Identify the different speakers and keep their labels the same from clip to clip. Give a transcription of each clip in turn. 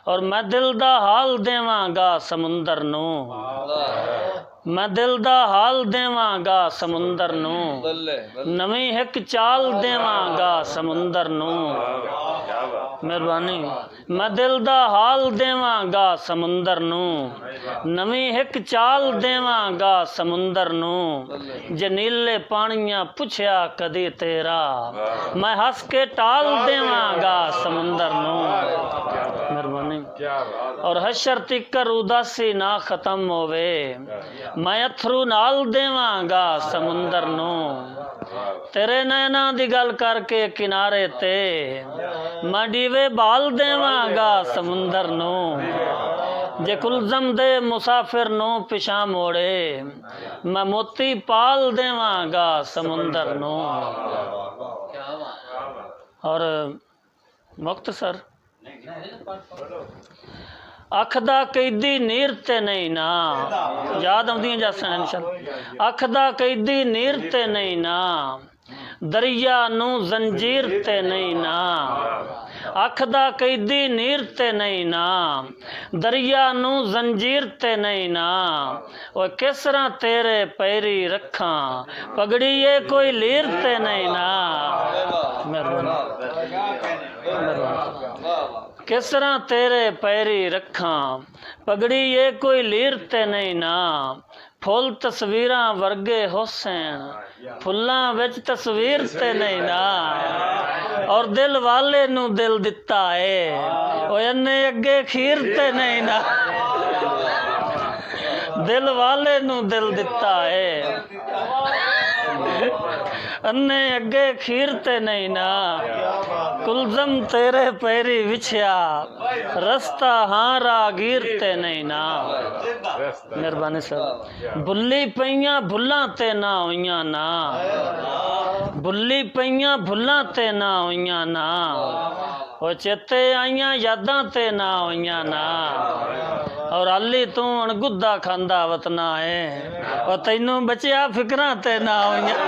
Speaker 1: और मैं दिल दा हाल देवांगा समुंदर नू, मैं दिल दा हाल देवांगा समुंदर नू, नवीं हिक चाल देवांगा समुंदर नू। मेहरबानी। मैं दिल दा हाल देवांगा समुंदर नू, नवीं हिक चाल देवांगा समुंदर नू। जे नीले पानियां पुछया कदी तेरा, मैं हंस के टाल देवांगा समुंदर नू। मेहरबानी। और हशर तिकर उदासी ना खत्म होवे, मैं अथरू नाल देवांगा समुंदर नू। तेरे नैना दी गल करके किनारे ते, मैं डीवे बाल देवांगा समुंदर नू। जे कुलजम दे मुसाफिर नू पिछा मोड़े, मैं मोती पाल देवांगा समुंदर नू। और मुख्तसर अख दा कैदी नीर ते नहीं ना, याद आउंदियां जासन इंशाअल्लाह। अख दा कैदी नीर ते नहीं ना, दरिया नू जंजीर ते नहीं ना। अख दा कैदी नीर ते नहीं ना, दरिया नू जंजीर ते नहीं ना। ओ किसरा तेरे पैरी रखा, पगड़ी ये कोई लीर ते नहीं ना। किसरा तेरे पैरी रखा, पगड़ी ये कोई लीर ते नहीं ना। फुल तस्वीरां वर्गे हुसैन, फुल्लां विच तस्वीर ते नहीं ना। और दिल वाले नू दिल दिता है, ओ इन्ने अगे खीर ते नहीं ना। दिल वाले नू दिल दिता है, अन्ने अगे खीर ते नहीं ना। कुलजम तेरे पैरी विछया, रस्ता हाँ रागीर ते नहीं ना। मेहरबानी सर। बुल्ली पईयां भुल्लां ते ना होइयां ना, बुल्ली पईयां भुल्लां ते ना होइयां ना। ओ चेते आइयां यादां ते ना होइयां ना। और अली तू अणगुद्दा खांदा वतना है, और तैनू बचिया फिक्रां ते ना होइयां।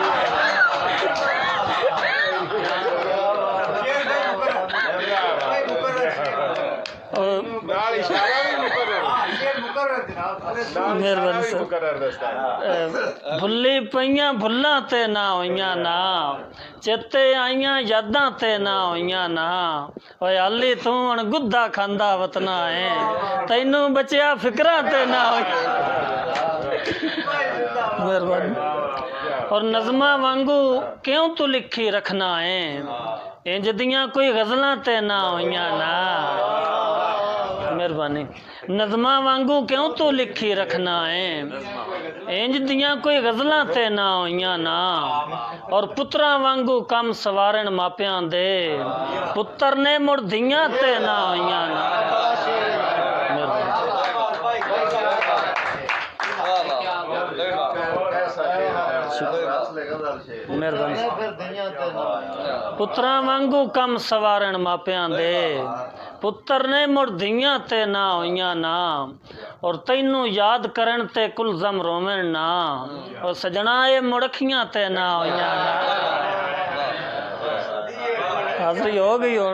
Speaker 1: भुल्ली पईयां भुल्लां ते ना होइयां ना, चेते आइयां यादां ते ना होइयां ना। ओए अली तू अणगुद्दा खांदा वतना है, तैनू बचिया फिक्रां ते ना होइयां। और नज़मा वांगू क्यों तू लिखी रखना है, इंज दियां कोई गज़लां ते ना होइयां ना। मेहरबानी। नज़मा वांगू क्यों तू लिखी रखना है, इंज दियां कोई गज़लां ते ना होइयां ना। और पुत्रा वांगू कम सवारन मापियां दे, पुत्र ने मुड़ धियां ते ना होइयां ना। पुत्रा वांगू कम सवारन मापियां दे, पुत्र ने मुड़ धियां ते ना होइयां ना। और तैनू याद करन ते कुलजम रोवन ना, और सजना ये मुड़खियां ते ना होइयां ना। हाज़री हो गई हो।